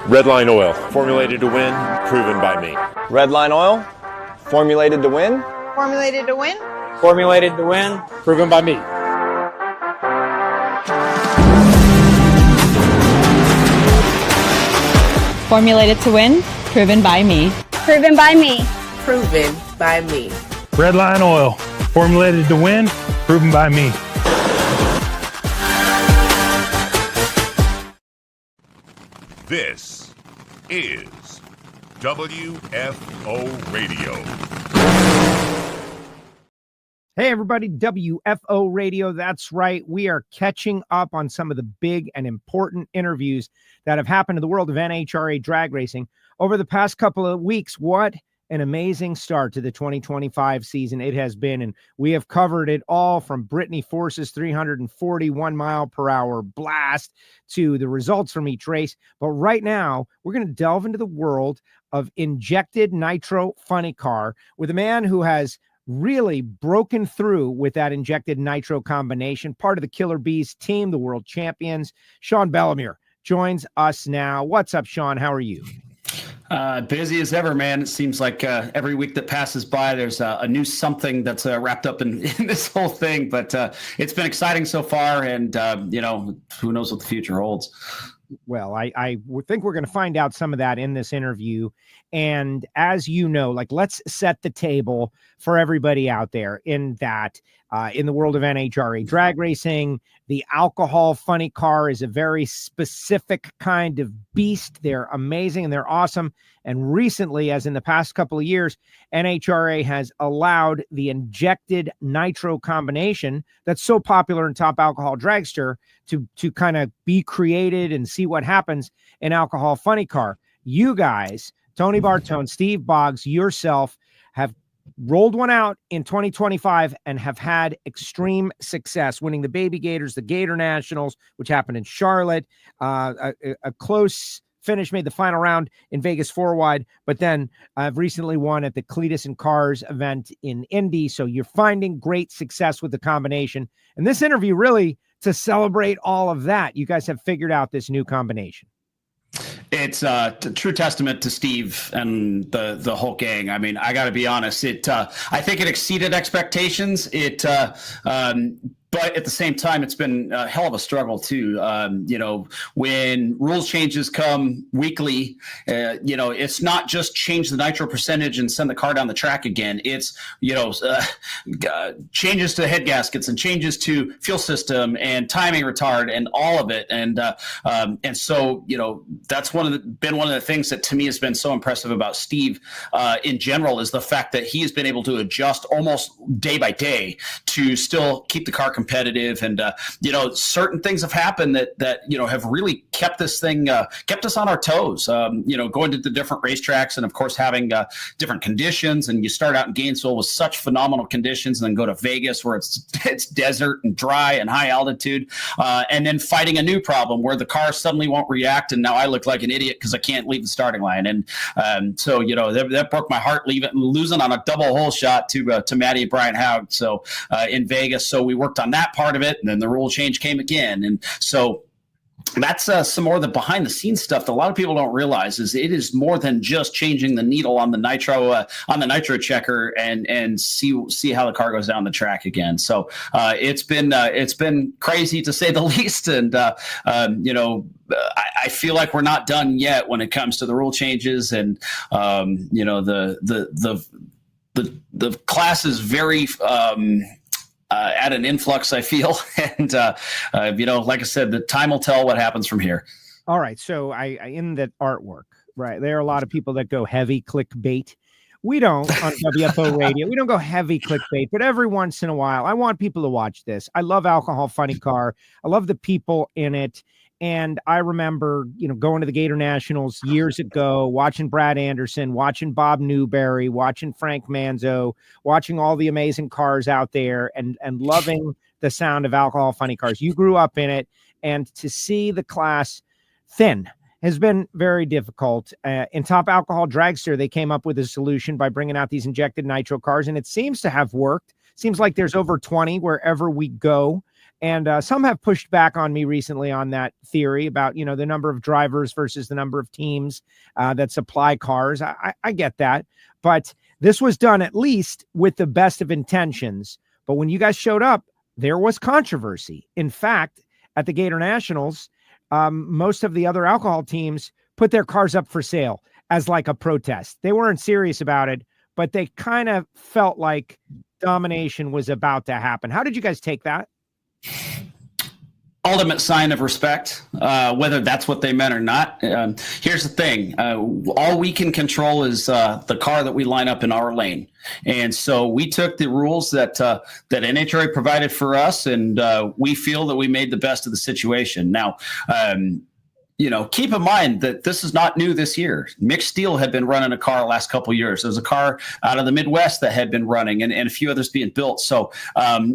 Redline oil, formulated to win, proven by me. Redline oil, formulated to win. Formulated to win. Formulated to win, proven by me. Formulated to win, proven by me. Proven by me. Proven by me. Redline oil, formulated to win, proven by me. This is WFO Radio. Hey, everybody, WFO Radio. That's right. We are catching up on some of the big and important interviews that have happened in the world of NHRA drag racing over the past couple of weeks. What an amazing start to the 2025 season it has been. And we have covered it all from Brittany Force's 341 mile per hour blast to the results from each race. But right now, we're going to delve into the world of Injected Nitro Funny Car with a man who has really broken through with that injected nitro combination, part of the Killer Bees team, the world champions. Sean Bellemeur joins us now. What's up, Sean? How are you? Busy as ever, man. It seems like every week that passes by, there's a new something that's wrapped up in this whole thing. But it's been exciting so far, and who knows what the future holds. Well, I think we're going to find out some of that in this interview. And as you know, let's set the table for everybody out there in that in the world of NHRA drag racing, the alcohol funny car is a very specific kind of beast. They're amazing and they're awesome. And recently, as in the past couple of years, NHRA has allowed the injected nitro combination that's so popular in top alcohol dragster to kind of be created and see what happens in alcohol funny car. You guys, Tony Bartone, Steve Boggs, yourself, have rolled one out in 2025 and have had extreme success, winning the Baby Gators, the Gator Nationals, which happened in Charlotte, a close finish, made the final round in Vegas 4-wide, but then I've recently won at the Cletus and Cars event in Indy. So you're finding great success with the combination. And this interview really to celebrate all of that. You guys have figured out this new combination. It's a true testament to Steve and the whole gang. I mean, I got to be honest. I think it exceeded expectations. But at the same time, it's been a hell of a struggle too. When rules changes come weekly, it's not just change the nitro percentage and send the car down the track again. It's, changes to head gaskets and changes to fuel system and timing retard and all of it. And so, that's been one of the things that to me has been so impressive about Steve in general is the fact that he has been able to adjust almost day by day to still keep the car competitive. And, certain things have happened that have really kept this thing, kept us on our toes, going to the different racetracks and of course having different conditions. And you start out in Gainesville with such phenomenal conditions and then go to Vegas where it's desert and dry and high altitude. And then fighting a new problem where the car suddenly won't react. And now I look like an idiot because I can't leave the starting line. And so, that broke my heart losing on a double hole shot to Maddie and Brian Haug. So in Vegas. So we worked on that part of it, and then the rule change came again. And so that's some more of the behind the scenes stuff that a lot of people don't realize is it is more than just changing the needle on the nitro checker and see how the car goes down the track again. So it's been crazy to say the least. And I feel like we're not done yet when it comes to the rule changes. And the class is very at an influx, I feel. And, like I said, the time will tell what happens from here. All right. So I in that artwork, right, there are a lot of people that go heavy clickbait. We don't on WFO Radio. We don't go heavy clickbait, but every once in a while, I want people to watch this. I love Alcohol Funny Car. I love the people in it. And I remember, going to the Gator Nationals years ago, watching Brad Anderson, watching Bob Newberry, watching Frank Manzo, watching all the amazing cars out there and loving the sound of Alcohol Funny Cars. You grew up in it, and to see the class thin has been very difficult. In Top Alcohol Dragster, they came up with a solution by bringing out these injected nitro cars, and it seems to have worked. Seems like there's over 20 wherever we go. And some have pushed back on me recently on that theory about, the number of drivers versus the number of teams that supply cars. I get that. But this was done at least with the best of intentions. But when you guys showed up, there was controversy. In fact, at the Gator Nationals, most of the other alcohol teams put their cars up for sale as like a protest. They weren't serious about it, but they kind of felt like domination was about to happen. How did you guys take that? Ultimate sign of respect, whether that's what they meant or not. Here's the thing. All we can control is the car that we line up in our lane. And so we took the rules that NHRA provided for us, and we feel that we made the best of the situation. Now, keep in mind that this is not new this year. Mixed Steel had been running a car the last couple of years. There was a car out of the Midwest that had been running and a few others being built. So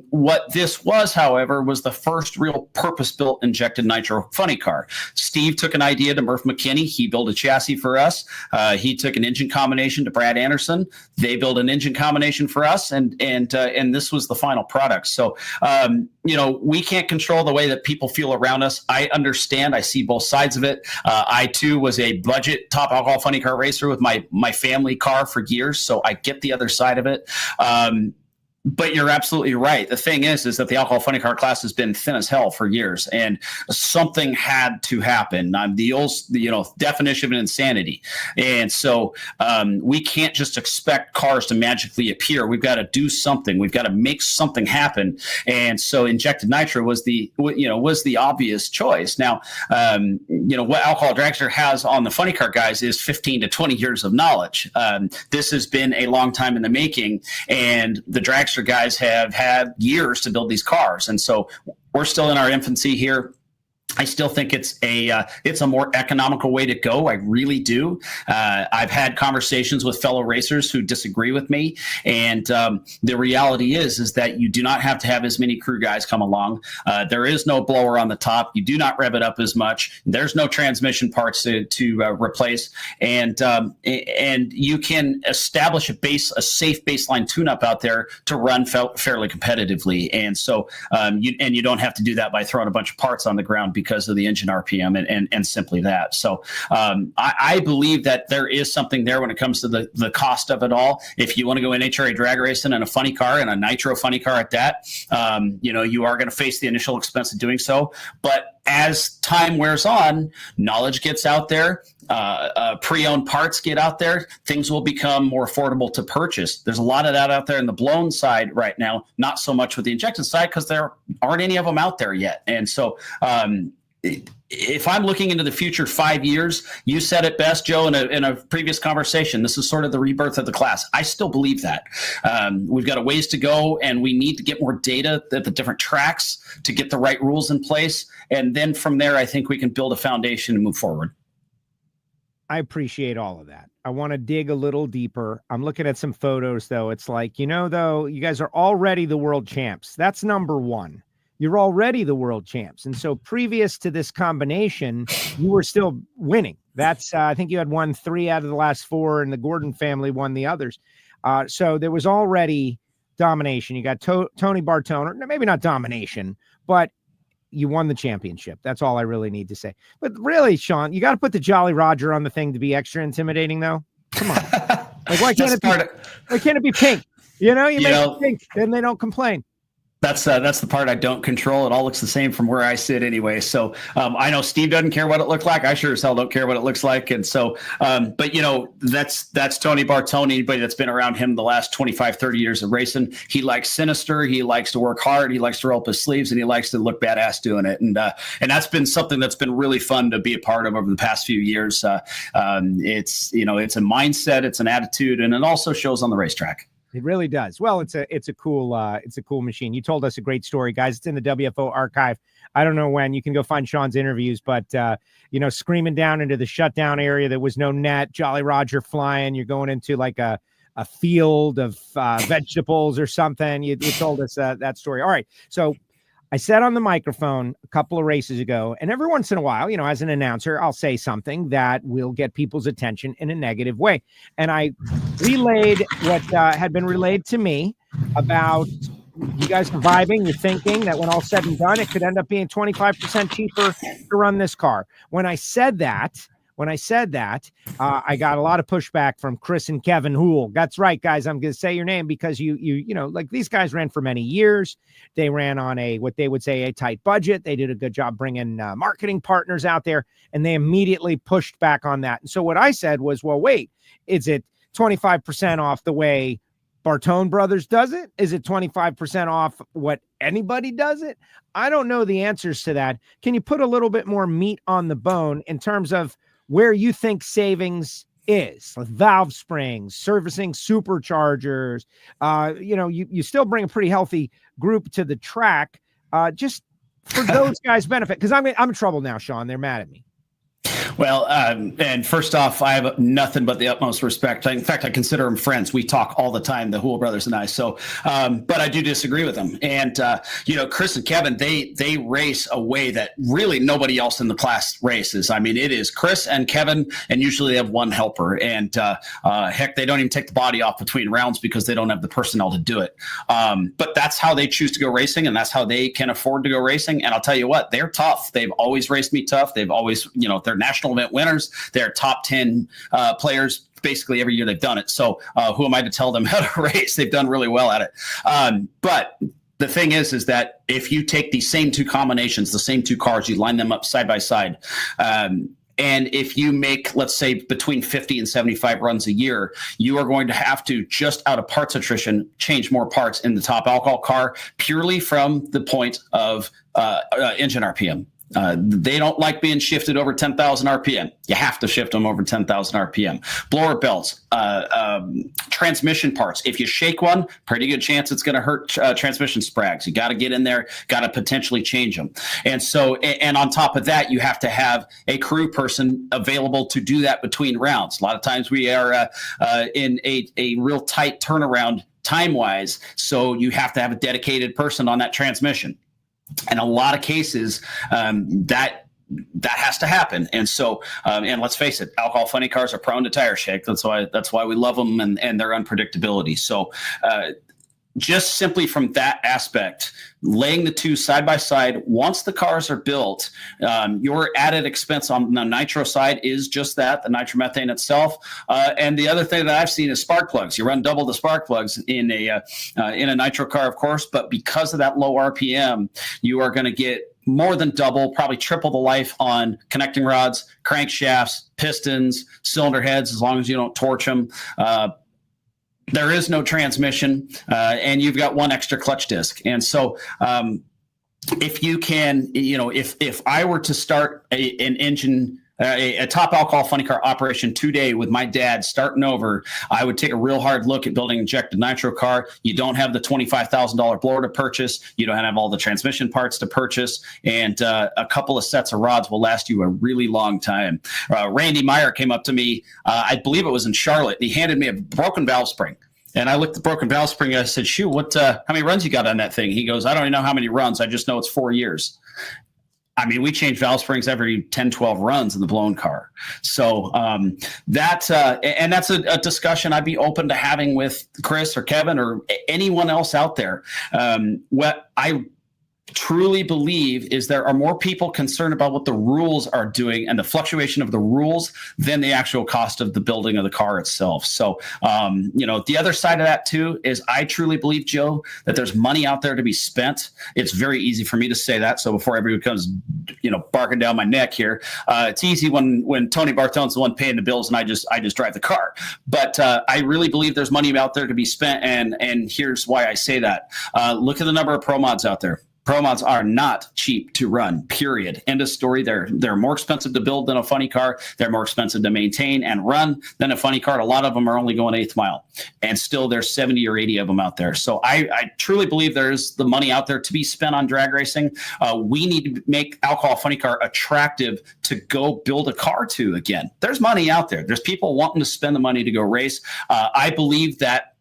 what this was, however, was the first real purpose-built injected nitro funny car. Steve took an idea to Murph McKinney. He built a chassis for us. He took an engine combination to Brad Anderson. They built an engine combination for us, and this was the final product. So, we can't control the way that people feel around us. I understand. I see both sides of it. I too was a budget top alcohol funny car racer with my family car for years, so I get the other side of it. But you're absolutely right. The thing is that the alcohol funny car class has been thin as hell for years, and something had to happen. The old, definition of insanity. And so we can't just expect cars to magically appear. We've got to do something. We've got to make something happen. And so injected nitro was the obvious choice. Now, what Alcohol Dragster has on the funny car guys is 15 to 20 years of knowledge. This has been a long time in the making, and the Dragster guys have had years to build these cars, and so we're still in our infancy here. I still think it's a more economical way to go. I really do. I've had conversations with fellow racers who disagree with me, and the reality is that you do not have to have as many crew guys come along. There is no blower on the top. You do not rev it up as much. There's no transmission parts to replace, and you can establish a safe baseline tune-up out there to run fairly competitively. And so you don't have to do that by throwing a bunch of parts on the ground because of the engine RPM and simply that. So I believe that there is something there when it comes to the cost of it all. If you want to go NHRA drag racing in a funny car and a nitro funny car at that, you are going to face the initial expense of doing so. But as time wears on, knowledge gets out there, pre-owned parts get out there, things will become more affordable to purchase. There's a lot of that out there in the blown side right now, not so much with the injected side because there aren't any of them out there yet. And so if I'm looking into the future 5 years, you said it best, Joe, in a previous conversation, this is sort of the rebirth of the class. I still believe that. We've got a ways to go, and we need to get more data at the different tracks to get the right rules in place. And then from there, I think we can build a foundation and move forward. I appreciate all of that. I want to dig a little deeper. I'm looking at some photos, though. It's like, though, you guys are already the world champs. That's number one. You're already the world champs. And so previous to this combination, you were still winning. That's, I think you had won 3 out of the last 4, and the Gordon family won the others. So there was already domination. You got Tony Bartone, maybe not domination, but you won the championship. That's all I really need to say. But really, Sean, you got to put the Jolly Roger on the thing to be extra intimidating, though. Come on. Like, why can't it be pink? You make it pink, then they don't complain. That's the part I don't control. It all looks the same from where I sit anyway. So I know Steve doesn't care what it looked like. I sure as hell don't care what it looks like. And so, but that's Tony Bartone. Anybody that's been around him the last 25, 30 years of racing, he likes sinister. He likes to work hard. He likes to roll up his sleeves, and he likes to look badass doing it. And that's been something that's been really fun to be a part of over the past few years. It's a mindset, it's an attitude, and it also shows on the racetrack. It really does. Well, it's a cool machine. You told us a great story, guys. It's in the WFO archive. I don't know when you can go find Sean's interviews, but screaming down into the shutdown area, there was no net, Jolly Roger flying. You're going into like a field of vegetables or something. You told us that story. All right. So I said on the microphone a couple of races ago, and every once in a while, as an announcer, I'll say something that will get people's attention in a negative way. And I relayed what had been relayed to me about you guys are vibing. You're thinking that when all said and done, it could end up being 25% cheaper to run this car. When I said that, I got a lot of pushback from Chris and Kevin Hool. That's right, guys. I'm going to say your name because you know, like these guys ran for many years. They ran on what they would say a tight budget. They did a good job bringing marketing partners out there, and they immediately pushed back on that. And so what I said was, well, wait, is it 25% off the way Bartone Brothers does it? Is it 25% off what anybody does it? I don't know the answers to that. Can you put a little bit more meat on the bone in terms of where you think savings is? Like valve springs, servicing superchargers, you still bring a pretty healthy group to the track, just for those guys' benefit. Because I'm in trouble now, Sean. They're mad at me. Well, and first off, I have nothing but the utmost respect. In fact, I consider them friends. We talk all the time, the Hool brothers and I. So, but I do disagree with them. And, Chris and Kevin, they race a way that really nobody else in the class races. I mean, it is Chris and Kevin, and usually they have one helper. And heck, they don't even take the body off between rounds because they don't have the personnel to do it. But that's how they choose to go racing, and that's how they can afford to go racing. And I'll tell you what, they're tough. They've always raced me tough. They've always, they're national event winners. They're top 10 players basically every year they've done it. So who am I to tell them how to race? They've done really well at it. But the thing is that if you take these same two combinations, the same two cars, you line them up side by side, and if you make, let's say, between 50 and 75 runs a year, you are going to have to, just out of parts attrition, change more parts in the top alcohol car purely from the point of engine RPM. They don't like being shifted over 10,000 RPM. You have to shift them over 10,000 RPM. Blower belts, transmission parts. If you shake one, pretty good chance it's going to hurt transmission sprags. You got to get in there, got to potentially change them. And so, and on top of that, you have to have a crew person available to do that between rounds. A lot of times we are in a real tight turnaround time-wise, so you have to have a dedicated person on that transmission. In a lot of cases, that has to happen. And so, and let's face it, alcohol funny cars are prone to tire shake. That's why we love them and their unpredictability. So, just simply from that aspect, laying the two side by side, once the cars are built, your added expense on the nitro side is just that, the nitromethane itself. And the other thing that I've seen is spark plugs. You run double the spark plugs in a nitro car, of course, but because of that low RPM, you are going to get more than double, probably triple the life on connecting rods, crankshafts, pistons, cylinder heads, as long as you don't torch them. There is no transmission, and you've got one extra clutch disc. And so if you can, if I were to start an engine, a top alcohol funny car operation today with my dad starting over, I would take a real hard look at building an injected nitro car. You don't have the $25,000 blower to purchase. You don't have all the transmission parts to purchase. And a couple of sets of rods will last you a really long time. Randy Meyer came up to me, I believe it was in Charlotte, and he handed me a broken valve spring. And I looked at the broken valve spring, and I said, shoot, how many runs you got on that thing? He goes, I don't even know how many runs. I just know it's 4 years. I mean, we change valve springs every 10, 12 runs in the blown car. So and that's a discussion I'd be open to having with Chris or Kevin or anyone else out there. What I truly believe is there are more people concerned about what the rules are doing and the fluctuation of the rules than the actual cost of the building of the car itself. So, the other side of that too is I truly believe, Joe, that there's money out there to be spent. It's very easy for me to say that. So before everybody comes, barking down my neck here, it's easy when Tony Bartone's the one paying the bills and I just drive the car. But I really believe there's money out there to be spent. And here's why I say that. Look at the number of pro mods out there. Pro mods are not cheap to run, period. End of story. They're more expensive to build than a funny car. They're more expensive to maintain and run than a funny car. A lot of them are only going 1/8 mile. And still there's 70 or 80 of them out there. So I truly believe there's the money out there to be spent on drag racing. We need to make alcohol funny car attractive to go build a car to again. There's money out there. There's people wanting to spend the money to go race. I believe that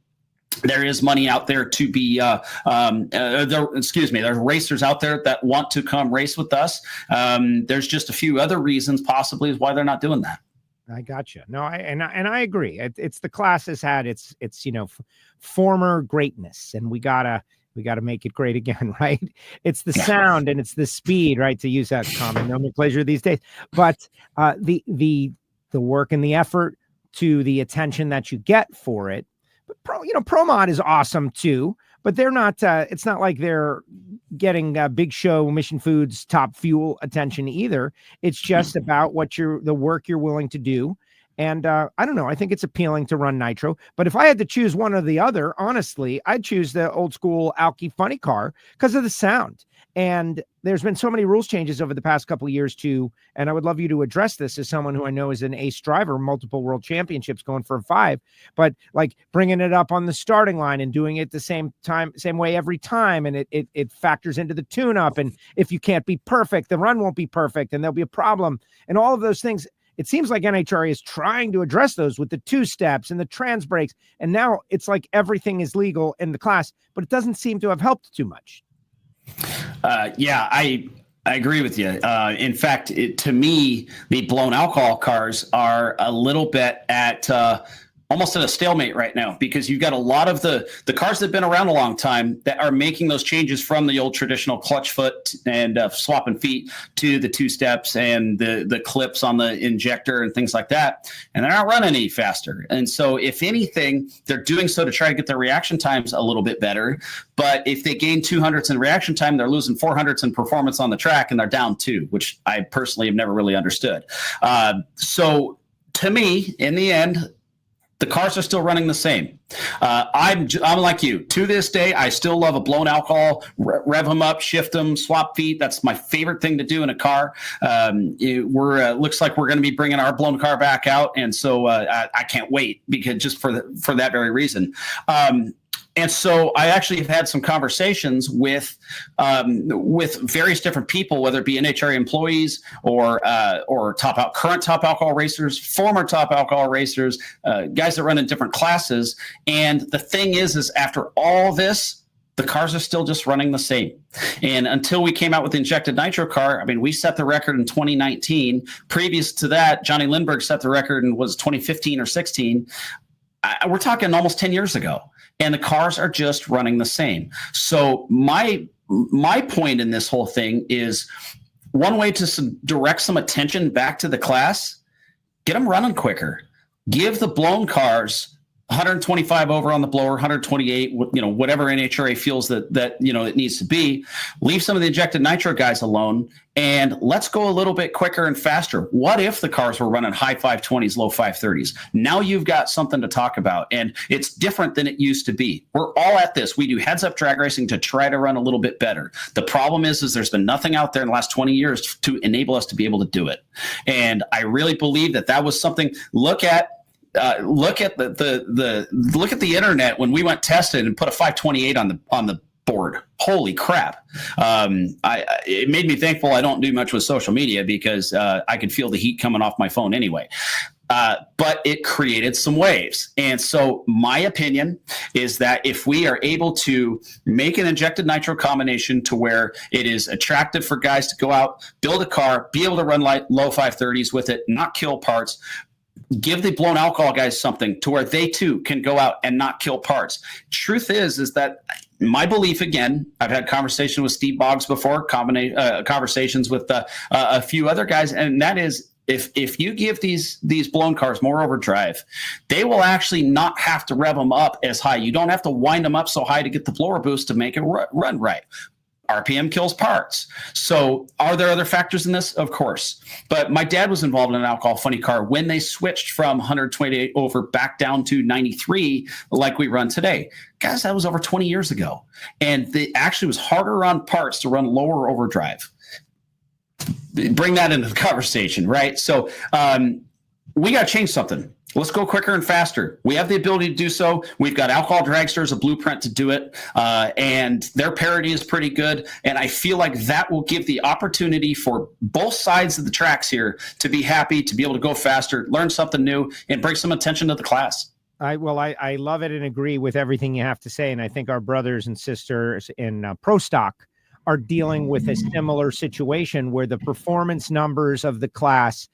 there is money out there to be, there's racers out there that want to come race with us. There's just a few other reasons possibly why they're not doing that. I gotcha. No, I agree. It's the class has had its former greatness, and we gotta we got to make it great again, right? It's the sound and it's the speed, right? To use that common nomenclature these days. But the work and the effort to the attention that you get for it. But Pro Mod is awesome too, but they're not, it's not like they're getting Big Show, Mission Foods, Top Fuel attention either. It's just about the work you're willing to do. And I don't know, I think it's appealing to run nitro, but if I had to choose one or the other, honestly, I'd choose the old school Alki Funny Car because of the sound. And there's been so many rules changes over the past couple of years too. And I would love you to address this as someone who I know is an ace driver, multiple world championships going for 5, but like bringing it up on the starting line and doing it the same way every time. And it factors into the tune up. And if you can't be perfect, the run won't be perfect and there'll be a problem and all of those things. It seems like NHRA is trying to address those with the 2 steps and the trans brakes. And now it's like everything is legal in the class, but it doesn't seem to have helped too much. Yeah, I agree with you. In fact, to me, the blown alcohol cars are a little bit at almost at a stalemate right now, because you've got a lot of the cars that have been around a long time that are making those changes from the old traditional clutch foot and swapping feet to the 2 steps and the clips on the injector and things like that. And they're not running any faster. And so if anything, they're doing so to try to get their reaction times a little bit better. But if they gain 200ths in reaction time, they're losing 400ths in performance on the track and they're down 2, which I personally have never really understood. So to me, in the end, the cars are still running the same. I'm like you. To this day, I still love a blown alcohol, rev them up, shift them, swap feet. That's my favorite thing to do in a car. Looks like we're going to be bringing our blown car back out, and so I can't wait, because just for that very reason. And so I actually have had some conversations with various different people, whether it be NHRA employees or current top alcohol racers, former top alcohol racers, guys that run in different classes. And the thing is after all this, the cars are still just running the same. And until we came out with the injected nitro car, I mean, we set the record in 2019. Previous to that, Johnny Lindbergh set the record in 2015 or 16. We're talking almost 10 years ago. And the cars are just running the same. So my point in this whole thing is, one way to direct some attention back to the class, get them running quicker. Give the blown cars 125 over on the blower, 128, whatever NHRA feels that it needs to be. Leave some of the injected nitro guys alone, and let's go a little bit quicker and faster. What if the cars were running high 520s, low 530s? Now you've got something to talk about, and it's different than it used to be. We're all at this. We do heads-up drag racing to try to run a little bit better. The problem is there's been nothing out there in the last 20 years to enable us to be able to do it. And I really believe that was something. Look at the internet when we went tested and put a 528 on the board. Holy crap. It made me thankful I don't do much with social media, because I could feel the heat coming off my phone anyway. But it created some waves. And so my opinion is that if we are able to make an injected nitro combination to where it is attractive for guys to go out, build a car, be able to run low 530s with it, not kill parts, give the blown alcohol guys something to where they too can go out and not kill parts. Truth is that my belief, again, I've had conversations with Steve Boggs before, conversations with a few other guys, and that is, if you give these blown cars more overdrive, they will actually not have to rev them up as high. You don't have to wind them up so high to get the blower boost to make it run right. RPM kills parts. So are there other factors in this? Of course. But my dad was involved in an alcohol funny car when they switched from 128 over back down to 93 like we run today. Guys, that was over 20 years ago. And it actually was harder on parts to run lower overdrive. Bring that into the conversation, right? So we got to change something. Let's go quicker and faster. We have the ability to do so. We've got Alcohol Dragsters, a blueprint to do it, and their parity is pretty good. And I feel like that will give the opportunity for both sides of the tracks here to be happy, to be able to go faster, learn something new, and bring some attention to the class. I love it and agree with everything you have to say. And I think our brothers and sisters in Pro Stock are dealing with a similar situation where the performance numbers of the class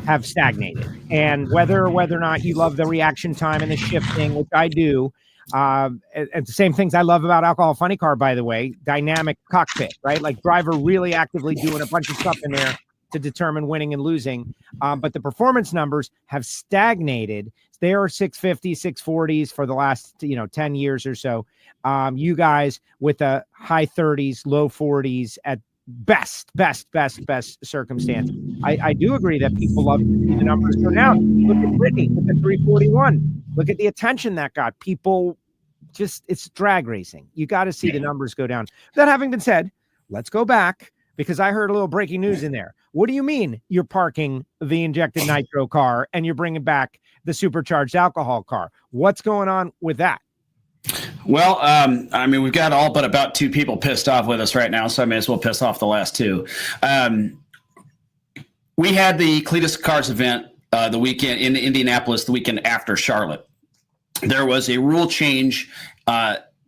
have stagnated. And whether or not you love the reaction time and the shifting, which I do, And the same things I love about Alcohol Funny Car, by the way, dynamic cockpit, right? Like driver really actively doing a bunch of stuff in there to determine winning and losing. But the performance numbers have stagnated. They are 650s, 640s for the last 10 years or so. You guys with the high 30s, low 40s at best circumstance. I do agree that people love to see the numbers go down. Look at Brittany with the 341. Look at the attention that got. People it's drag racing. You got to see the numbers go down. That having been said, let's go back because I heard a little breaking news in there. What do you mean you're parking the injected nitro car and you're bringing back the supercharged alcohol car? What's going on with that? Well, we've got all but about 2 people pissed off with us right now, so I may as well piss off the last 2. We had the Cletus Cars event the weekend in Indianapolis, the weekend after Charlotte. There was a rule change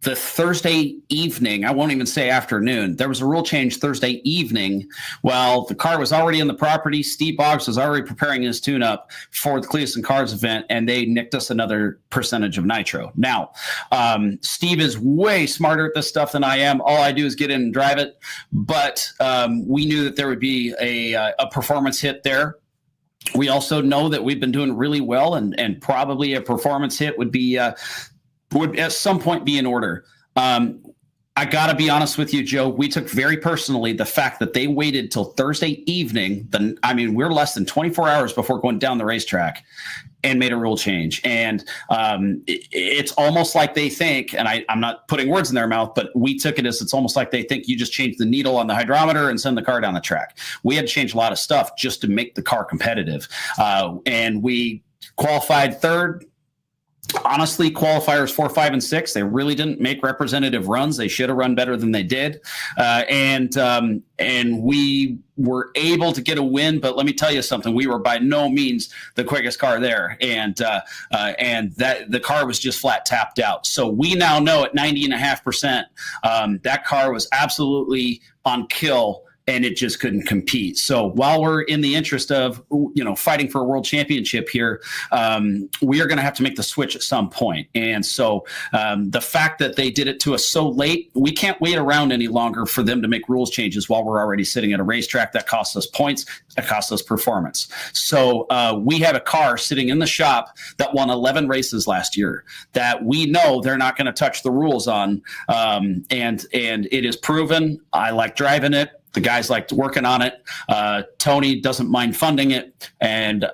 the Thursday evening. I won't even say afternoon. There was a rule change Thursday evening. Well, the car was already in the property. Steve Boggs was already preparing his tune-up for the Cletus Cars event, and they nicked us another percentage of nitro. Now, Steve is way smarter at this stuff than I am. All I do is get in and drive it. But we knew that there would be a performance hit there. We also know that we've been doing really well, and probably a performance hit would at some point be in order. I got to be honest with you, Joe. We took very personally the fact that they waited till Thursday evening. We're less than 24 hours before going down the racetrack and made a rule change. And it's almost like they think, and I'm not putting words in their mouth, but we took it as it's almost like they think you just change the needle on the hydrometer and send the car down the track. We had to change a lot of stuff just to make the car competitive. And we qualified third. Honestly, qualifiers 4, 5, and 6, they really didn't make representative runs. They should have run better than they did. And we were able to get a win, but let me tell you something. We were by no means the quickest car there. And that the car was just flat tapped out. So we now know at 90.5%, that car was absolutely on kill, and it just couldn't compete. So while we're in the interest of, fighting for a world championship here, we are going to have to make the switch at some point. And so the fact that they did it to us so late, we can't wait around any longer for them to make rules changes while we're already sitting at a racetrack that costs us points, that costs us performance. So we have a car sitting in the shop that won 11 races last year that we know they're not going to touch the rules on. And it is proven. I like driving it. The guys like working on it. Tony doesn't mind funding it. And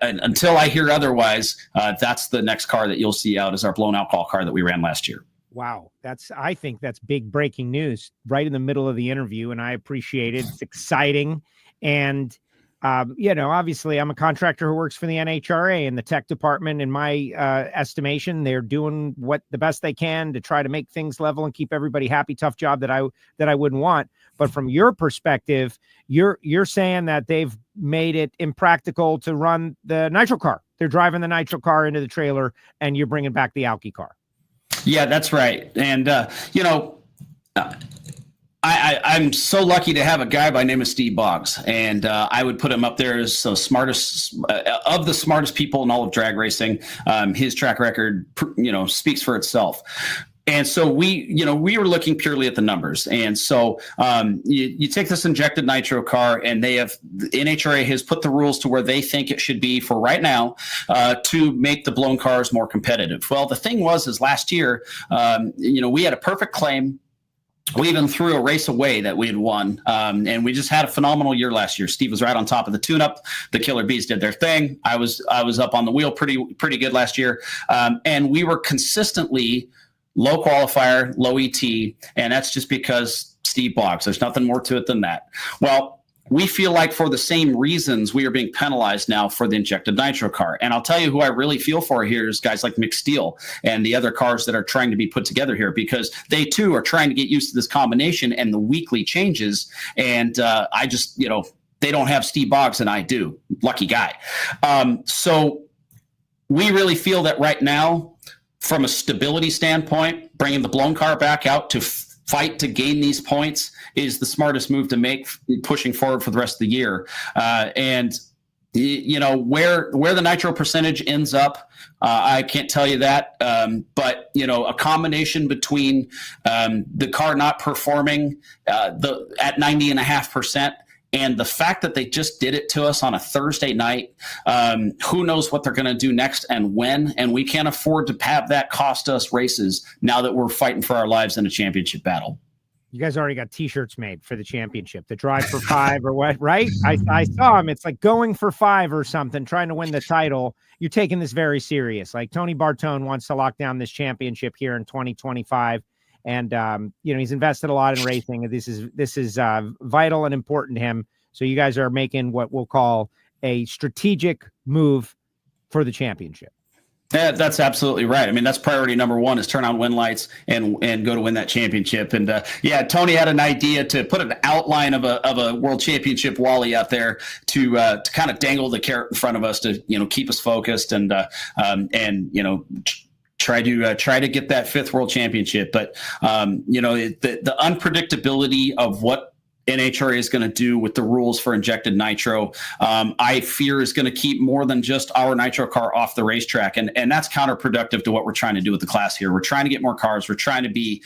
until I hear otherwise, that's the next car that you'll see out is our blown alcohol car that we ran last year. Wow. I think that's big breaking news right in the middle of the interview. And I appreciate it. It's exciting. And, obviously I'm a contractor who works for the NHRA and the tech department. In my estimation, they're doing the best they can to try to make things level and keep everybody happy. Tough job that I wouldn't want. But from your perspective, you're saying that they've made it impractical to run the nitro car. They're driving the nitro car into the trailer, and you're bringing back the Alky car. Yeah, that's right. And I'm so lucky to have a guy by the name of Steve Boggs, and I would put him up there as the smartest of the smartest people in all of drag racing. His track record, speaks for itself. And so we were looking purely at the numbers. And so you take this injected nitro car, and the NHRA has put the rules to where they think it should be for right now to make the blown cars more competitive. Well, the thing is last year, we had a perfect claim. We even threw a race away that we had won, and we just had a phenomenal year last year. Steve was right on top of the tune-up. The Killer Bees did their thing. I was up on the wheel pretty good last year, and we were consistently low qualifier, low ET, and that's just because Steve Boggs. There's nothing more to it than that. Well, we feel like for the same reasons we are being penalized now for the injected nitro car. And I'll tell you who I really feel for here is guys like Mick Steele and the other cars that are trying to be put together here, because they too are trying to get used to this combination and the weekly changes. And I just, they don't have Steve Boggs and I do. Lucky guy. So we really feel that right now, from a stability standpoint, bringing the blown car back out to fight to gain these points is the smartest move to make pushing forward for the rest of the year. And you know, where the nitro percentage ends up, I can't tell you that. But, you know, a combination between the car not performing at 90.5%, and the fact that they just did it to us on a Thursday night, who knows what they're going to do next and when, and we can't afford to have that cost us races now that we're fighting for our lives in a championship battle. You guys already got T-shirts made for the championship, the drive for 5 or what, right? I saw them. It's like going for 5 or something, trying to win the title. You're taking this very serious. Like Tony Bartone wants to lock down this championship here in 2025. And, you know, he's invested a lot in racing. This is vital and important to him. So you guys are making what we'll call a strategic move for the championship. Yeah, that's absolutely right. I mean, that's priority number one, is turn on win lights and go to win that championship. And yeah, Tony had an idea to put an outline of a world championship Wally out there to kind of dangle the carrot in front of us to, you know, keep us focused and you know, try to get that 5th world championship. But you know, the unpredictability of what NHRA is going to do with the rules for injected nitro, I fear is going to keep more than just our nitro car off the racetrack. And that's counterproductive to what we're trying to do with the class here. We're trying to get more cars. We're trying to be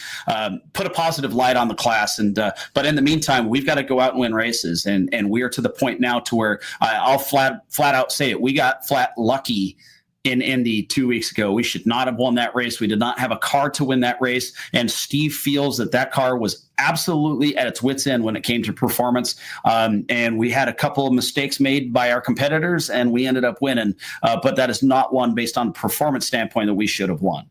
put a positive light on the class. And but in the meantime, we've got to go out and win races. And we are to the point now to where I'll flat out say it. We got flat lucky in Indy 2 weeks ago. We should not have won that race. We did not have a car to win that race. And Steve feels that car was absolutely at its wit's end when it came to performance. And we had a couple of mistakes made by our competitors and we ended up winning. But that is not one based on performance standpoint that we should have won.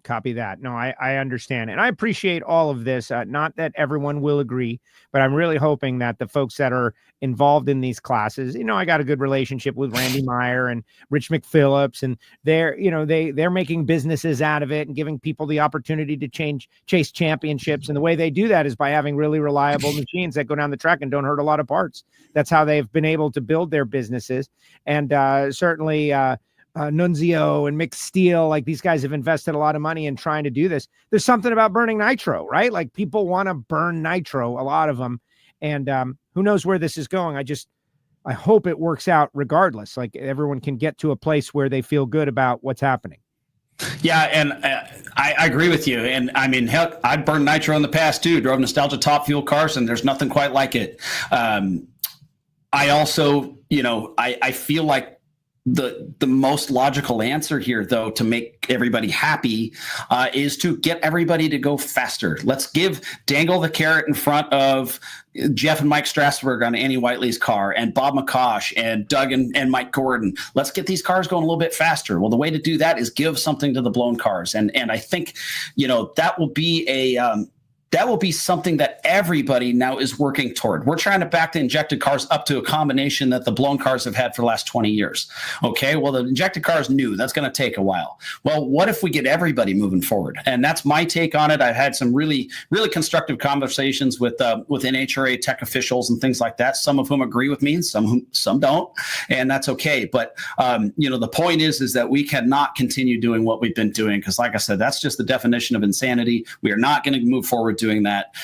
Copy that. No, I understand. And I appreciate all of this. Not that everyone will agree, but I'm really hoping that the folks that are involved in these classes, you know, I got a good relationship with Randy Meyer and Rich McPhillips, and they're making businesses out of it and giving people the opportunity to chase championships. And the way they do that is by having really reliable machines that go down the track and don't hurt a lot of parts. That's how they've been able to build their businesses. And certainly, Nunzio and Mick Steele, like these guys have invested a lot of money in trying to do this. There's something about burning nitro, right? Like people want to burn nitro, a lot of them. And who knows where this is going? I hope it works out regardless. Like everyone can get to a place where they feel good about what's happening. Yeah, and I agree with you. And I mean, heck, I'd burned nitro in the past too. Drove nostalgia top fuel cars, and there's nothing quite like it. I also, you know, I feel like the most logical answer here, though, to make everybody happy is to get everybody to go faster. Let's dangle the carrot in front of Jeff and Mike Strasburg on Annie Whiteley's car, and Bob McCosh and Doug and Mike Gordon. Let's get these cars going a little bit faster. Well, the way to do that is give something to the blown cars. And I think, you know, that will be something that everybody now is working toward. We're trying to back the injected cars up to a combination that the blown cars have had for the last 20 years. Okay, well, the injected car is new. That's going to take a while. Well, what if we get everybody moving forward? And that's my take on it. I've had some really, really constructive conversations with NHRA tech officials and things like that, some of whom agree with me and some don't, and that's okay. But, you know, the point is that we cannot continue doing what we've been doing because, like I said, that's just the definition of insanity. We are not going to move forward doing that.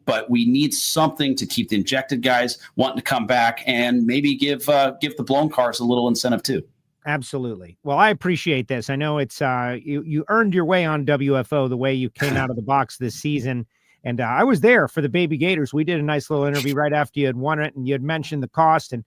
But we need something to keep the injected guys wanting to come back and maybe give the blown cars a little incentive too. Absolutely. Well, I appreciate this. I know it's you earned your way on WFO the way you came out of the box this season. And I was there for the Baby Gators. We did a nice little interview right after you had won it, and you had mentioned the cost. And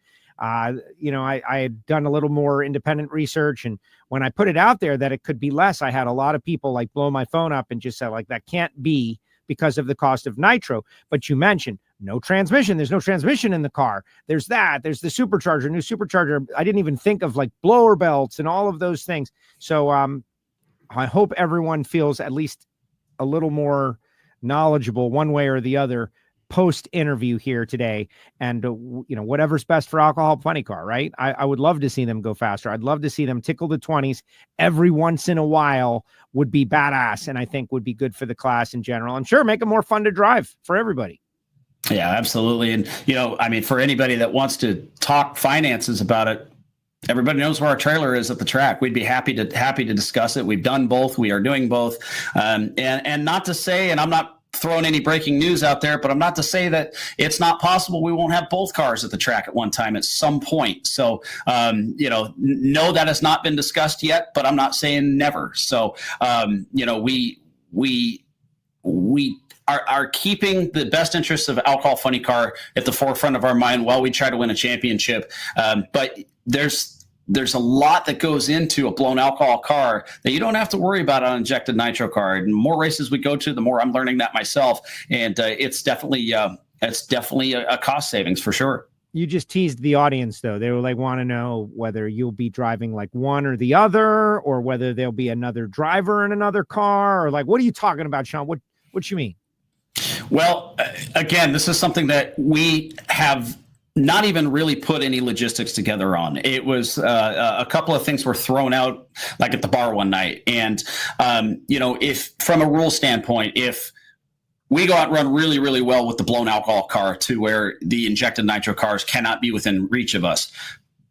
you know, I had done a little more independent research, and when I put it out there that it could be less, I had a lot of people like blow my phone up and just say like, that can't be because of the cost of nitro. But you mentioned no transmission. There's no transmission in the car. There's that. There's the supercharger, new supercharger. I didn't even think of like blower belts and all of those things. So I hope everyone feels at least a little more knowledgeable one way or the other post interview here today. And you know, whatever's best for Alcohol Funny Car, right? I would love to see them go faster. I'd love to see them tickle the 20s every once in a while. Would be badass, and I think would be good for the class in general, and sure, make it more fun to drive for everybody. Yeah, absolutely. And you know, I mean, for anybody that wants to talk finances about it, everybody knows where our trailer is at the track. We'd be happy to discuss it. We've done both. We are doing both. And not to say, and I'm not throwing any breaking news out there, but I'm not to say that it's not possible we won't have both cars at the track at one time at some point. So, no, that has not been discussed yet, but I'm not saying never. So, we are keeping the best interests of Alcohol Funny Car at the forefront of our mind while we try to win a championship. But there's a lot that goes into a blown alcohol car that you don't have to worry about on an injected nitro car. And the more races we go to, the more I'm learning that myself. And it's definitely a cost savings for sure. You just teased the audience, though. They will want to know whether you'll be driving like one or the other, or whether there'll be another driver in another car, or what are you talking about, Sean? What you mean? Well, again, this is something that we have not even really put any logistics together on. It was a couple of things were thrown out like at the bar one night. And, if from a rule standpoint, if we go out and run really, really well with the blown alcohol car to where the injected nitro cars cannot be within reach of us,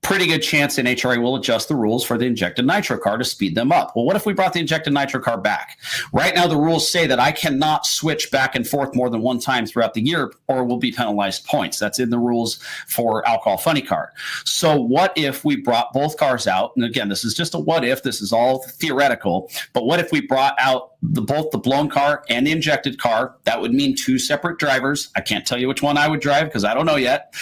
pretty good chance NHRA will adjust the rules for the injected nitro car to speed them up. Well, what if we brought the injected nitro car back? Right now, the rules say that I cannot switch back and forth more than one time throughout the year or will be penalized points. That's in the rules for Alcohol Funny Car. So what if we brought both cars out? And again, this is just a what if. This is all theoretical. But what if we brought out both the blown car and the injected car? That would mean two separate drivers. I can't tell you which one I would drive because I don't know yet.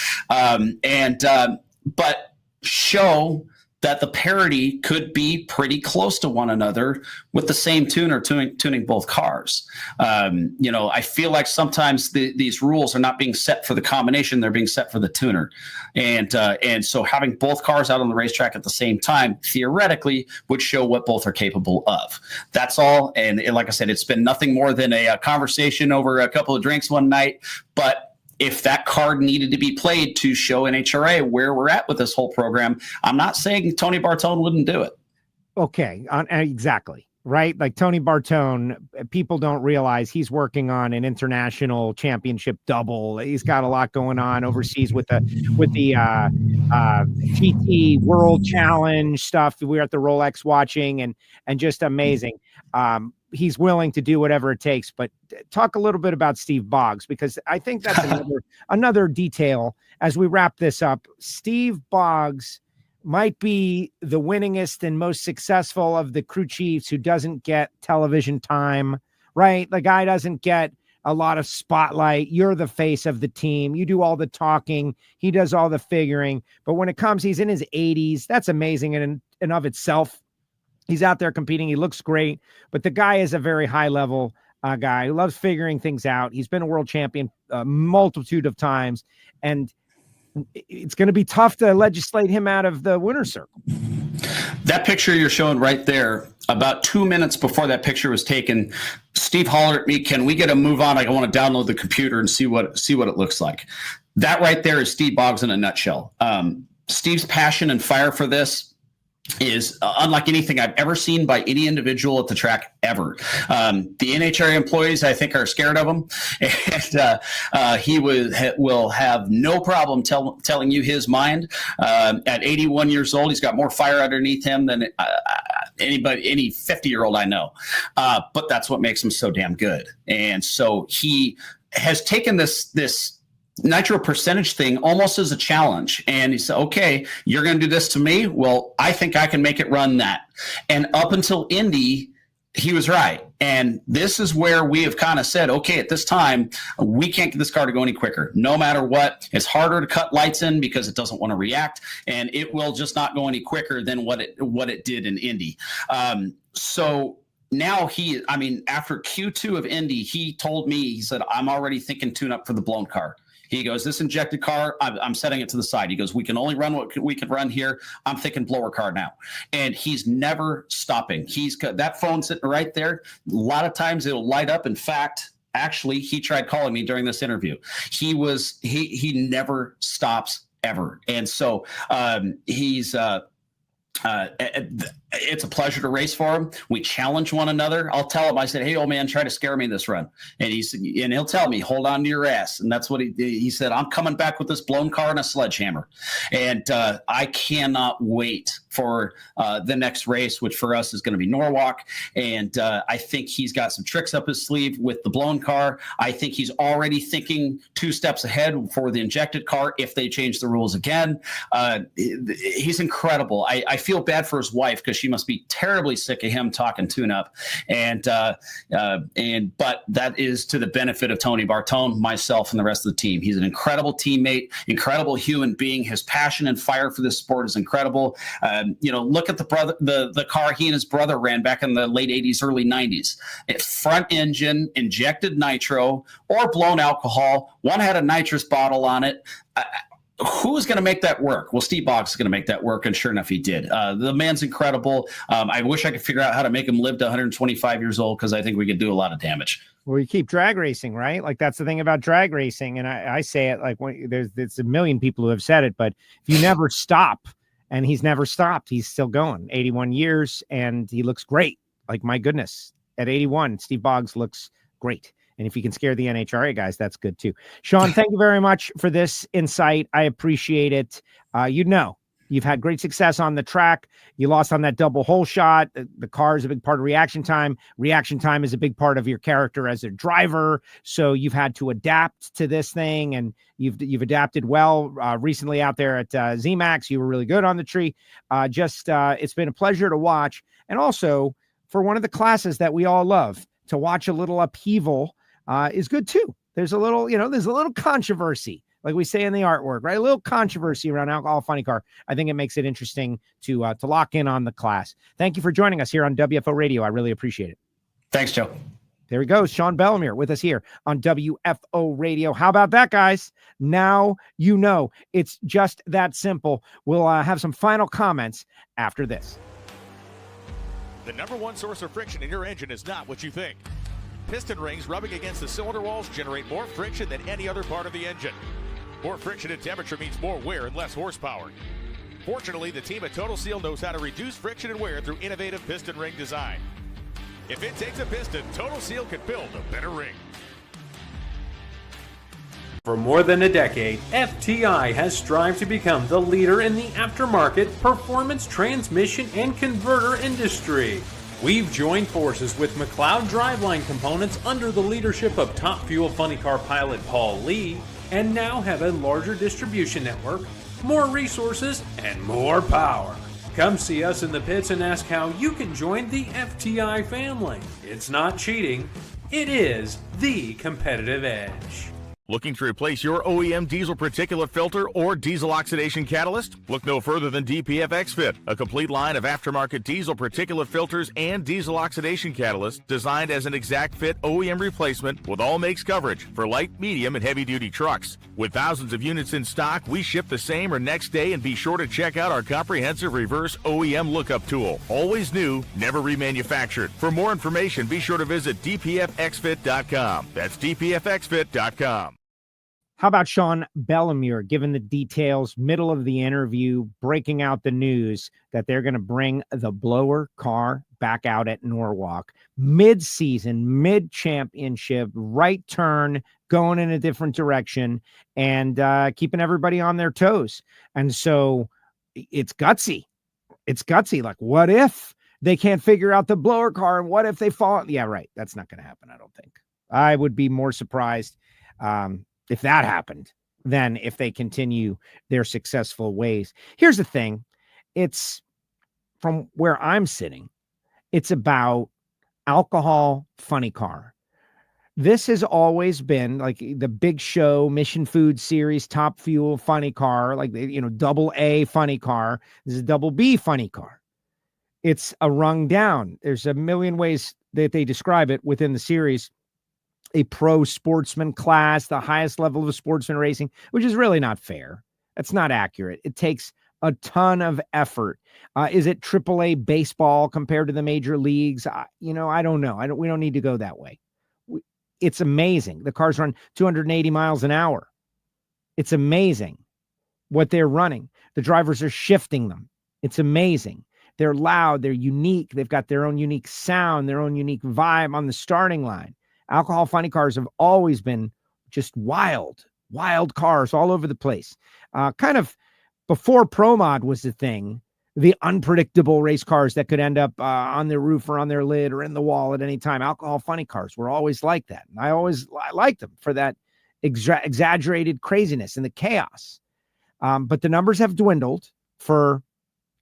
But show that the parity could be pretty close to one another with the same tuner tuning both cars. I feel like sometimes these rules are not being set for the combination; they're being set for the tuner, and so having both cars out on the racetrack at the same time theoretically would show what both are capable of. That's all. And like I said, it's been nothing more than a conversation over a couple of drinks one night, but if that card needed to be played to show NHRA where we're at with this whole program, I'm not saying Tony Bartone wouldn't do it. Okay, exactly. Right? Like Tony Bartone, people don't realize he's working on an international championship double. He's got a lot going on overseas with the TT World Challenge stuff. We were at the Rolex watching and just amazing. He's willing to do whatever it takes, but talk a little bit about Steve Boggs, because I think that's another detail as we wrap this up. Steve Boggs might be the winningest and most successful of the crew chiefs who doesn't get television time, right? The guy doesn't get a lot of spotlight. You're the face of the team. You do all the talking. He does all the figuring. But when it comes, he's in his 80s. That's amazing in and of itself. He's out there competing. He looks great, but the guy is a very high level guy who loves figuring things out. He's been a world champion a multitude of times, and it's going to be tough to legislate him out of the winner's circle. That picture you're showing right there, about 2 minutes before that picture was taken, Steve hollered at me, "Can we get a move on? I want to download the computer and see what it looks like." That right there is Steve Boggs in a nutshell. Steve's passion and fire for this is unlike anything I've ever seen by any individual at the track ever. The NHRA employees, I think, are scared of him, and he will have no problem telling you his mind. At 81 years old, he's got more fire underneath him than any 50-year-old I know. But that's what makes him so damn good. And so he has taken this nitro percentage thing almost as a challenge. And he said, okay, you're going to do this to me. Well, I think I can make it run that. And up until Indy, he was right. And this is where we have kind of said, okay, at this time, we can't get this car to go any quicker. No matter what, it's harder to cut lights in because it doesn't want to react, and it will just not go any quicker than what it did in Indy. So now after Q2 of Indy, he told me, he said, I'm already thinking tune up for the blown car. He goes, this injected car, I'm setting it to the side. He goes, we can only run what we can run here. I'm thinking blower car now. And he's never stopping. He's got that phone sitting right there. A lot of times it'll light up. In fact, actually, he tried calling me during this interview. He never stops ever. And so it's a pleasure to race for him. We challenge one another. I'll tell him, I said, hey, old man, try to scare me this run. And he'll tell me, hold on to your ass. And that's what he said. I'm coming back with this blown car and a sledgehammer. And I cannot wait for the next race, which for us is going to be Norwalk. And I think he's got some tricks up his sleeve with the blown car. I think he's already thinking 2 steps ahead for the injected car if they change the rules again. He's incredible. I feel bad for his wife because she must be terribly sick of him talking tune-up. But that is to the benefit of Tony Bartone, myself, and the rest of the team. He's an incredible teammate, incredible human being. His passion and fire for this sport is incredible. Look at the car he and his brother ran back in the late 80s, early 90s. Front engine, injected nitro, or blown alcohol. One had a nitrous bottle on it. Who's going to make that work? Well, Steve Boggs is going to make that work, and sure enough, he did. The man's incredible. I wish I could figure out how to make him live to 125 years old because I think we could do a lot of damage. Well, you keep drag racing, right? Like that's the thing about drag racing, and I say it like there's a million people who have said it, but if you never stop, and he's never stopped, he's still going. 81 years, and he looks great. Like my goodness, at 81, Steve Boggs looks great. And if you can scare the NHRA guys, that's good too. Sean, thank you very much for this insight. I appreciate it. You've had great success on the track. You lost on that double hole shot. The car is a big part of reaction time. Reaction time is a big part of your character as a driver. So you've had to adapt to this thing, and you've adapted well. Recently out there at ZMAX, you were really good on the tree. It's been a pleasure to watch. And also for one of the classes that we all love, to watch a little upheaval is good too. There's a little controversy, like we say in the artwork, right? A little controversy around Alcohol Funny Car. I think it makes it interesting to lock in on the class. Thank you for joining us here on WFO Radio. I really appreciate it. Thanks, Joe. There we go. Sean Bellemeur with us here on WFO Radio. How about that, guys? Now you know. It's just that simple. We'll have some final comments after this. The number one source of friction in your engine is not what you think. Piston rings rubbing against the cylinder walls generate more friction than any other part of the engine. More friction and temperature means more wear and less horsepower. Fortunately, the team at Total Seal knows how to reduce friction and wear through innovative piston ring design. If it takes a piston, Total Seal can build a better ring. For more than a decade, FTI has strived to become the leader in the aftermarket performance transmission and converter industry. We've joined forces with McLeod Driveline Components under the leadership of Top Fuel Funny Car pilot Paul Lee, and now have a larger distribution network, more resources, and more power. Come see us in the pits and ask how you can join the FTI family. It's not cheating, it is the competitive edge. Looking to replace your OEM diesel particulate filter or diesel oxidation catalyst? Look no further than DPF X-Fit, a complete line of aftermarket diesel particulate filters and diesel oxidation catalysts designed as an exact fit OEM replacement with all makes coverage for light, medium, and heavy-duty trucks. With thousands of units in stock, we ship the same or next day, and be sure to check out our comprehensive reverse OEM lookup tool. Always new, never remanufactured. For more information, be sure to visit dpfxfit.com. That's dpfxfit.com. How about Sean Bellemeur giving the details, middle of the interview, breaking out the news that they're going to bring the blower car back out at Norwalk. Mid-season, mid-championship, right turn, going in a different direction, and keeping everybody on their toes. And so it's gutsy. It's gutsy. Like, what if they can't figure out the blower car? And what if they fall? Yeah, right. That's not going to happen, I don't think. I would be more surprised if that happened, then if they continue their successful ways. Here's the thing. It's from where I'm sitting. It's about Alcohol Funny Car. This has always been like the big show, Mission Food Series, Top Fuel Funny Car, like, double A Funny Car. This is double B Funny Car. It's a rung down. There's a million ways that they describe it within the series. A pro sportsman class, the highest level of sportsman racing, which is really not fair. That's not accurate. It takes a ton of effort. Is it AAA baseball compared to the major leagues? I don't know. We don't need to go that way. It's amazing. The cars run 280 miles an hour. It's amazing what they're running. The drivers are shifting them. It's amazing. They're loud. They're unique. They've got their own unique sound, their own unique vibe on the starting line. Alcohol Funny Cars have always been just wild cars all over the place. Kind of before Pro Mod was the thing, the unpredictable race cars that could end up on their roof or on their lid or in the wall at any time. Alcohol funny cars were always like that. And I liked them for that exaggerated craziness and the chaos. But the numbers have dwindled for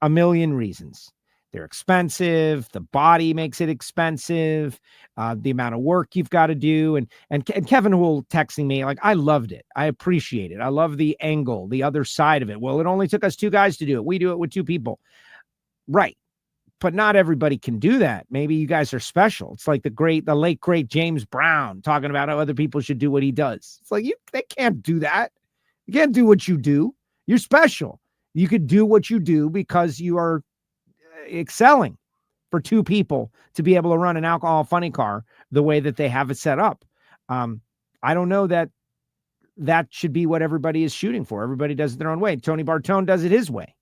a million reasons. They're expensive. The body makes it expensive. The amount of work you've got to do. And Kevin will texting me like, I loved it. I appreciate it. I love the angle, the other side of it. Well, it only took us 2 guys to do it. We do it with 2 people. Right. But not everybody can do that. Maybe you guys are special. It's like the late great James Brown talking about how other people should do what he does. It's like, they can't do that. You can't do what you do. You're special. You could do what you do because you are excelling. For 2 people to be able to run an alcohol funny car the way that they have it set up. I don't know that should be what everybody is shooting for. Everybody does it their own way. Tony Bartone does it his way.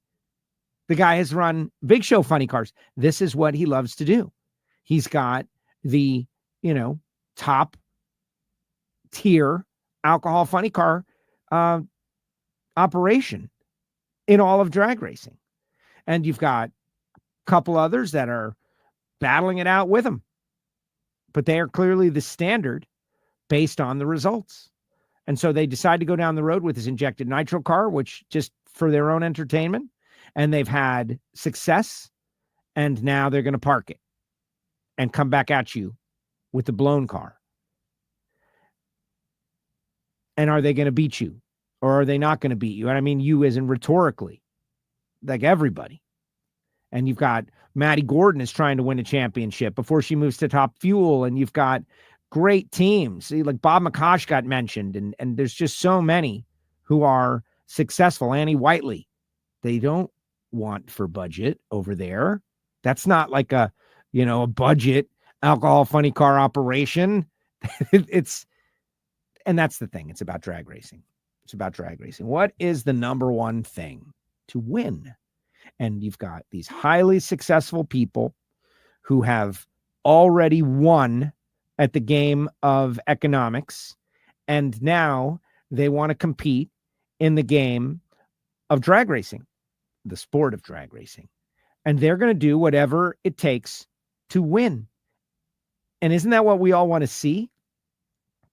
The guy has run big show funny cars. This is what he loves to do. He's got the, top tier alcohol funny car operation in all of drag racing. And you've got couple others that are battling it out with him, but they are clearly the standard based on the results. And so they decide to go down the road with this injected nitro car, which just for their own entertainment, and they've had success, and now they're going to park it and come back at you with the blown car. And are they going to beat you, or are they not going to beat you? And I mean you as in rhetorically, like everybody. And you've got Maddie Gordon is trying to win a championship before she moves to Top Fuel. And you've got great teams. See, like Bob McCosh got mentioned. And there's just so many who are successful. Annie Whiteley, they don't want for budget over there. That's not like a budget alcohol funny car operation. And that's the thing. It's about drag racing. It's about drag racing. What is the number one thing to win? And you've got these highly successful people who have already won at the game of economics. And now they want to compete in the game of drag racing, the sport of drag racing. And they're going to do whatever it takes to win. And isn't that what we all want to see?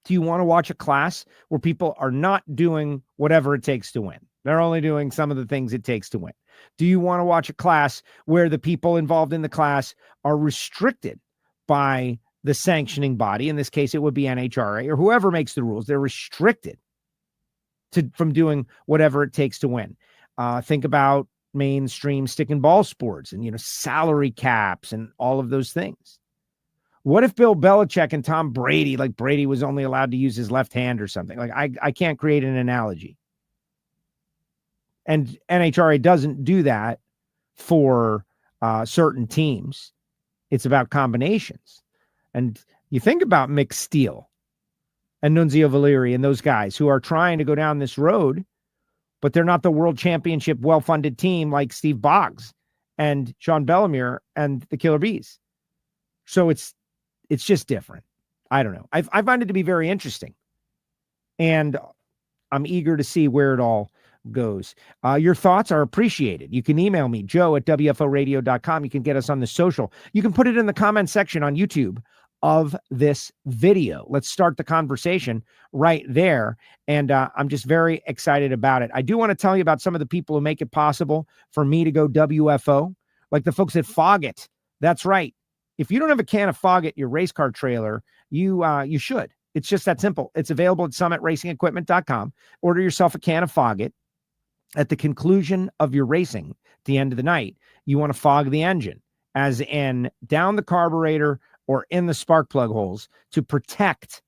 Do you want to watch a class where people are not doing whatever it takes to win? They're only doing some of the things it takes to win. Do you want to watch a class where the people involved in the class are restricted by the sanctioning body? In this case, it would be NHRA or whoever makes the rules. They're restricted from doing whatever it takes to win. Think about mainstream stick and ball sports and, salary caps and all of those things. What if Bill Belichick and Tom Brady, like Brady was only allowed to use his left hand or something? Like I can't create an analogy. And NHRA doesn't do that for certain teams. It's about combinations. And you think about Mick Steele and Nunzio Valeri and those guys who are trying to go down this road, but they're not the world championship well-funded team like Steve Boggs and Sean Bellemeur and the Killer Bees. So it's just different. I don't know. I find it to be very interesting. And I'm eager to see where it all goes. Your thoughts are appreciated. You can email me, joe@wforadio.com. You can get us on the social. You can put it in the comment section on YouTube of this video. Let's start the conversation right there. And I'm just very excited about it. I do want to tell you about some of the people who make it possible for me to go WFO, like the folks at Foggit. That's right. If you don't have a can of Foggit, your race car trailer, you should. It's just that simple. It's available at summit-racingequipment.com. Order yourself a can of Foggit. At the conclusion of your racing, at the end of the night, you want to fog the engine, as in down the carburetor or in the spark plug holes, to protect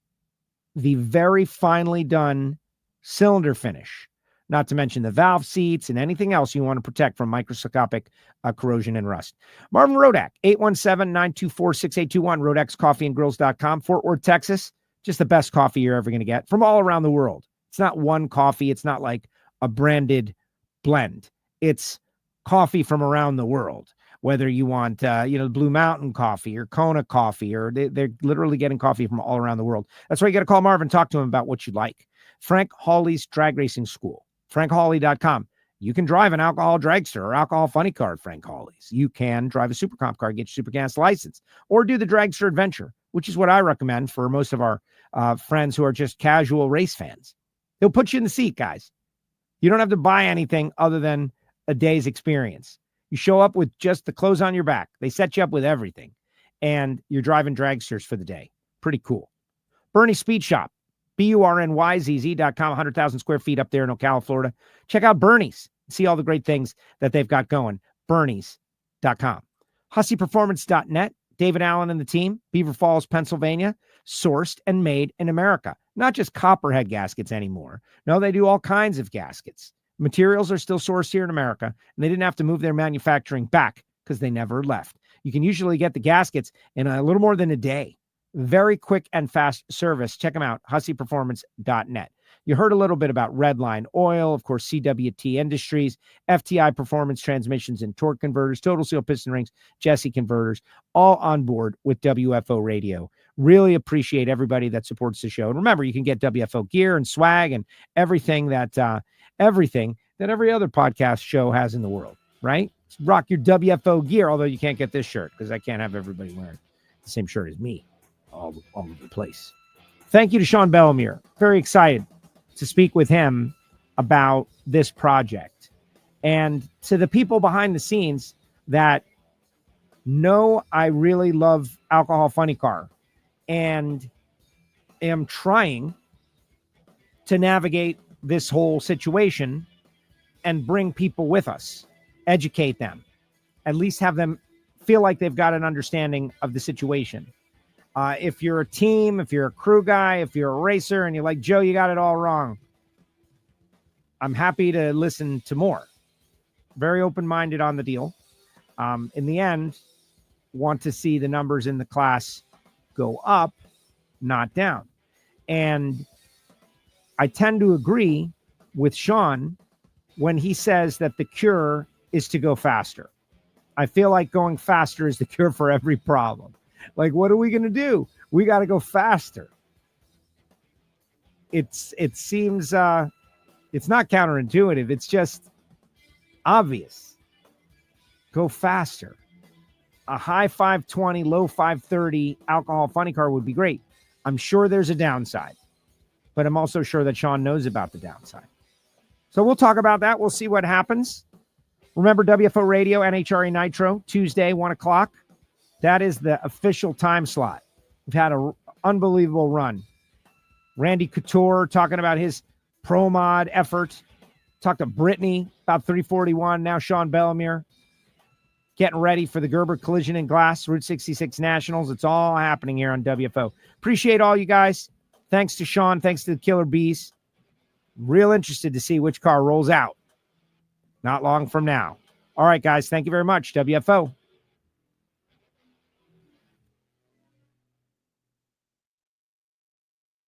the very finely done cylinder finish, not to mention the valve seats and anything else you want to protect from microscopic corrosion and rust. Marvin Rodak, 817-924-6821, rodaxcoffeeandgrills.com, Fort Worth, Texas. Just the best coffee you're ever going to get from all around the world. It's not one coffee. It's not like a branded blend. It's coffee from around the world. Whether you want, Blue Mountain coffee or Kona coffee, or they're literally getting coffee from all around the world. That's why you got to call Marvin, talk to him about what you like. Frank Hawley's Drag Racing School, frankhawley.com. You can drive an alcohol dragster or alcohol funny car at Frank Hawley's. You can drive a super comp car, get your super gas license, or do the dragster adventure, which is what I recommend for most of our friends who are just casual race fans. They'll put you in the seat, guys. You don't have to buy anything other than a day's experience. You show up with just the clothes on your back. They set you up with everything, and you're driving dragsters for the day. Pretty cool. Bernie's Speed Shop, BURNYZZ.com, 100,000 square feet up there in Ocala, Florida. Check out Bernie's. See all the great things that they've got going. Bernie's.com. HusseyPerformance.net. David Allen and the team, Beaver Falls, Pennsylvania, sourced and made in America. Not just copperhead gaskets anymore. No, they do all kinds of gaskets. Materials are still sourced here in America, and they didn't have to move their manufacturing back because they never left. You can usually get the gaskets in a little more than a day. Very quick and fast service. Check them out, HusseyPerformance.net. You heard a little bit about Redline Oil, of course, CWT Industries, FTI Performance Transmissions and Torque Converters, Total Seal Piston Rings, Jesse Converters, all on board with WFO Radio. Really appreciate everybody that supports the show. And remember, you can get WFO gear and swag and everything that every other podcast show has in the world, right? Rock your WFO gear, although you can't get this shirt because I can't have everybody wearing the same shirt as me all over the place. Thank you to Sean Bellemeur. Very excited to speak with him about this project. And to the people behind the scenes that know I really love Alcohol Funny Car and am trying to navigate this whole situation and bring people with us, educate them, at least have them feel like they've got an understanding of the situation. If you're a team, if you're a crew guy, if you're a racer and you're like, Joe, you got it all wrong, I'm happy to listen to more. Very open-minded on the deal. In the end, want to see the numbers in the class go up, not down. And I tend to agree with Sean when he says that the cure is to go faster. I feel like going faster is the cure for every problem. Like, what are we going to do? We got to go faster. It seems it's not counterintuitive. It's just obvious. Go faster. A high 520, low 530 alcohol funny car would be great. I'm sure there's a downside, but I'm also sure that Sean knows about the downside. So we'll talk about that. We'll see what happens. Remember WFO Radio, NHRA Nitro, Tuesday, 1 o'clock. That is the official time slot. We've had an unbelievable run. Randy Couture talking about his pro mod effort. Talked to Brittany about 341. Now Sean Bellemeur getting ready for the Gerber Collision and Glass Route 66 Nationals. It's all happening here on WFO. Appreciate all you guys. Thanks to Sean. Thanks to the Killer Bees. Real interested to see which car rolls out not long from now. All right, guys. Thank you very much. WFO.